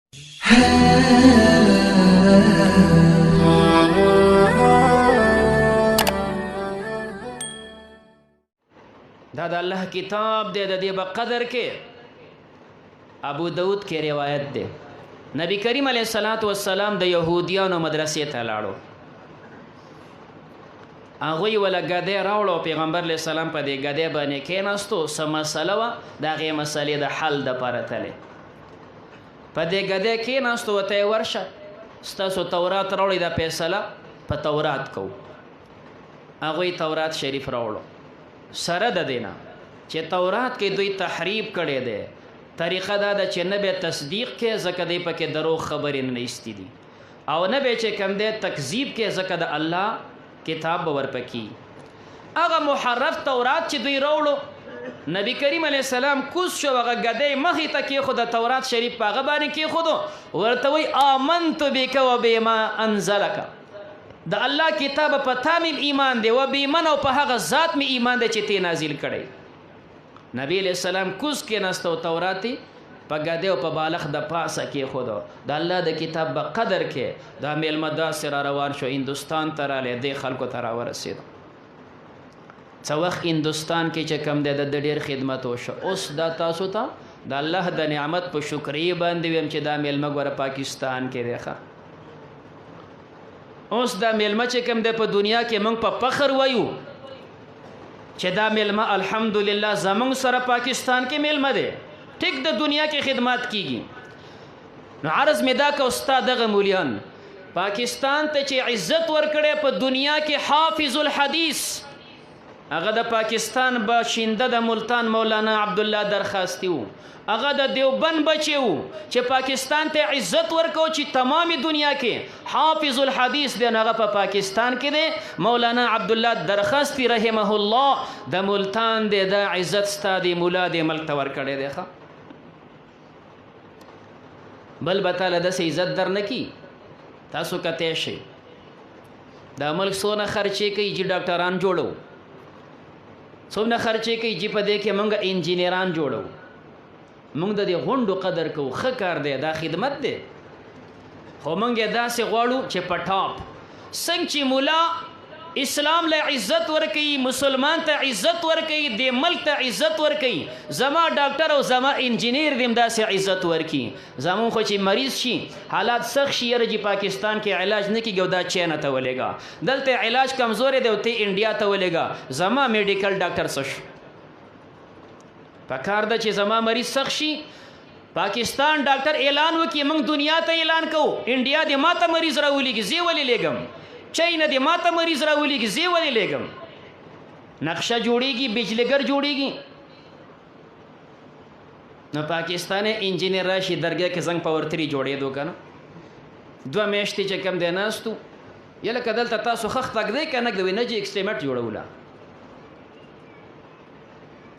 دا د الله کتاب دی، د دې په قدر کې ابو داود کې روایت دی نبی کریم علیه الصلاۃ والسلام د یهودیانو مدرسې ته لاړو، هغوی وله ګدی راوړو، پیغمبر علیه السلام په دې ګدی باندې کېناستو، څه مسله وه د هغې مسلې د حل دپاره تلې، په دې ګدی کېناستو، ورته یې ورشه ستاسو تورات راوړئ، دا فیصله په تورات کوو. هغوی تورات شریف راوړو، سره د دې نه چې تورات کې دوی تحریف کړی دی، طریقه دا ده چې نه به تصدیق کې ځکه دی پکې دروغ خبرې نه ایستي دي، او نه به چې کوم دی تکذیب کې ځکه د الله کتاب به ورپکي. هغه محرف تورات چې دوی راوړو، نبی کریم علیه السلام کوز شو، هغه ګدی مخې ته کېښوده، تورات شریف په هغه باندې کېښودو، ورته وایي آمنت بک و بما انزلک، د الله کتاب په تا مې ایمان دی، و بیمن او په هغه ذات مې ایمان دی چې تی نازل کړی. نبی علیہ السلام کوز کېناسته او تورات په ګدی او په بالښت د پاسه کېښودو، د الله د کتاب په قدر کې دا میلمه داسې را روان شو، هندوستان ته رالی، دې خلکو ته راورسېدو. څه وخت هندوستان کې چې کوم دی د ډېر خدمت وشو. اوس دا تاسو ته د الله د نعمت په شکریې باندې ویم چې دا میلمه ګوره پاکستان کې دی. اوس دا میلمه چې کوم دی په دنیا کې موږ په فخر وایو چې دا میلمه الحمدلله زمونږ سره پاکستان کې میلمه دی، ټیک د دنیا کې خدمات کیږي. نو عرض مې دا که استاد دغه مولیان پاکستان ته چې عزت ورکړی په دنیا کې حافظ الحدیث، هغه د پاکستان باشنده د ملتان مولانا عبدالله درخواستی و، هغه د دیوبند بچی و چې پاکستان ته عزت ورکو چې تمامي دنیا کې حافظ الحدیث دی، هغه په پاکستان کې دی. مولانا عبدالله درخواستی رحمه الله د ملتان دی، دا عزت ستا دی مولا دی ملک ته ورکړی دی. بل به تاله داسې عزت در نه کي. تاسو کتی شئ دا ملک څونه خرچې کوي چې ډاکټران جوړو، څومره خرچې کوي چې په دې کې موږ انجینران جوړو. موږ د دې غونډو قدر کوو، ښه کار دی، دا خدمت دی، خو موږ یې داسې غواړو چې په ټاپ څنګه چې مولا اسلام له عزت ورکوي، مسلمان ته عزت ورکوي، دې ملک ته عزت ورکوي، زما ډاکټر او زما انجینیر دې داسې عزت ورکوي. زمون خو چې مریض شي، حالات سخت شي، یره چې پاکستان کې علاج نه کېږي او دا چین ته ولېږه، دلته علاج کمزورې دی او ته انډیا ته ولېږه، زما میډیکل ډاکټر څه شو؟ پکار ده چې زما مریض سخت شي، پاکستان ډاکټر اعلان وکړي، موږ دنیا ته اعلان کوو، انډیا دې ما ته مریض راولېږي، زه ولې لېږم؟ چین دې ما ته مریض راولېږي، زه ولې لېږم؟ نقشه جوړېږي، بجلیګر جوړېږي. نو پاکستان انجینیر راشي درګه کې زنګ پاور 3 جوړېدو که نه، 2 میاشتې چې کوم دی ناستو، یا لکه دلته تاسو خښ تګ دی که نه ږدوئ، نه چې ایکسټیمټ جوړوله،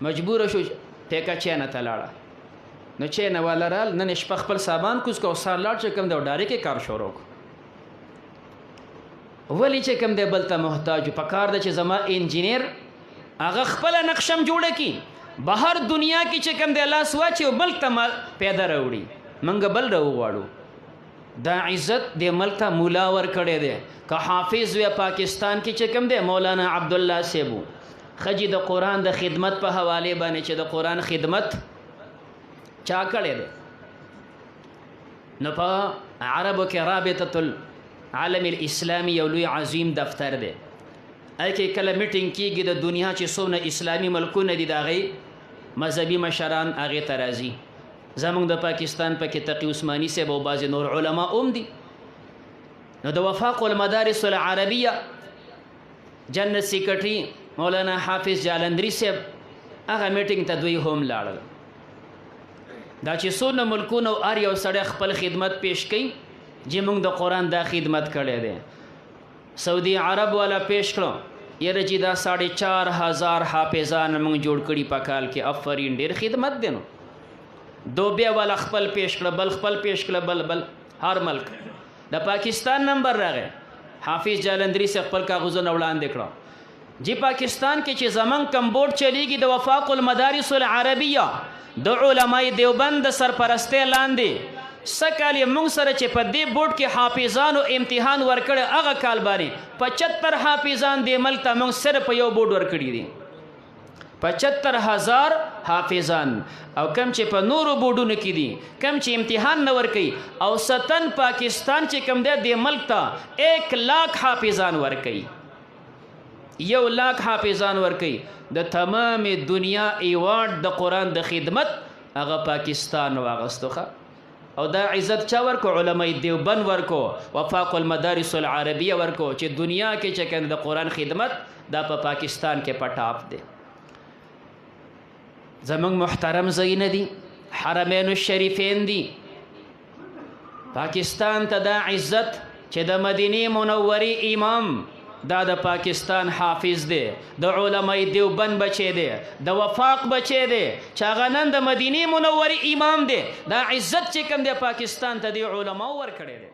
مجبوره شو ټیکه چینه ته لاړه. نو چینه والا رال، نن شپه خپل سامان کوز کو، سار لاړ چې کوم دی ډارې کې کار شروع کړو. ولی چې کوم دی بل ته محتاج په کار ده چې زما انجینیر هغه خپله نقشم جوړه کړي، بهر دنیا کې چې کوم دی لاس واچي او ملک ته پیدا راوړي، موږ بل راوغواړو. دا عزت دې ملک ته مولا ورکړی دی. که حافظ وی پاکستان کې چې کوم دی مولانا عبدالله صاحب خجی د قرآن د خدمت په حواله باندې چې د قرآن خدمت چا کړی دی، نو په عربو کې رابطة العالم الاسلامي یو لوی عظیم دفتر دی، کې کله میټینګ کېږي د دنیا چې څومره اسلامي ملکونه دي، د هغې مذهبي مشران هغې ته راځي. زمونږ د پاکستان پکې تقي عثماني صاحب او بعضې نور علما هم دي. نو د وفاق المدارس العربیه جنرال سیکرټري مولانا حافظ جالندری صاحب هغه میټینګ ته دوی هم لاړل. دا چې څونه ملکونه او هر یو سړی خپل خدمت پیش کوي چې موږ د قرآن دا خدمت کړی دی. سعودي عرب والا پیش کړو، یره چې دا 4,500 حافظان موږ جوړ کړي په کال کې، افرین، ډېر خدمت دی. نو دوبیا والا خپل پیش کړه، بل خپل پیش کړه، بل هر ملک. د پاکستان نمبر راغی، حافظ جالندری سے خپل کاغذونه وړاندې کړه جی پاکستان کې چې زمون کم بورډ چلیږي د وفاق المدارس العربیه د علماء دیوبند سرپرستی لاندې سکال یې موږ سره چې په دې بورډ کې حافظانو امتحان ورکړی هغه کال باندې 75 حافظان دې ملک ته موږ صرف په یو بورډ ورکړي دي 75,000 حافظان او کم چې په نورو بورډونو کې دي کم چې امتحان نه ورکوي او ستن پاکستان چې کم دی دې ملک ته 1,00,000 حافظان ورکوي 1,00,000 حافظان ورکوي د تمام دنیا ایوارډ د قرآن د خدمت هغه پاکستان واغستوخه او دا عزت چا ورکو علماء دیوبند ورکو وفاق المدارس العربیه ورکو چې دنیا کې چې کنه د قرآن خدمت دا په پاکستان کې پټاپ دی زمونږ محترم ځایونه دي حرمین الشریفین دي پاکستان ته دا عزت چې د مدینه منورې امام دا د پاکستان حافظ دی د علماء دیوبند بچی دی د وفاق بچی دی چې هغه نن د مدینه منورې امام دی دا عزت چې کوم دی پاکستان ته دی علماء ورکړی دی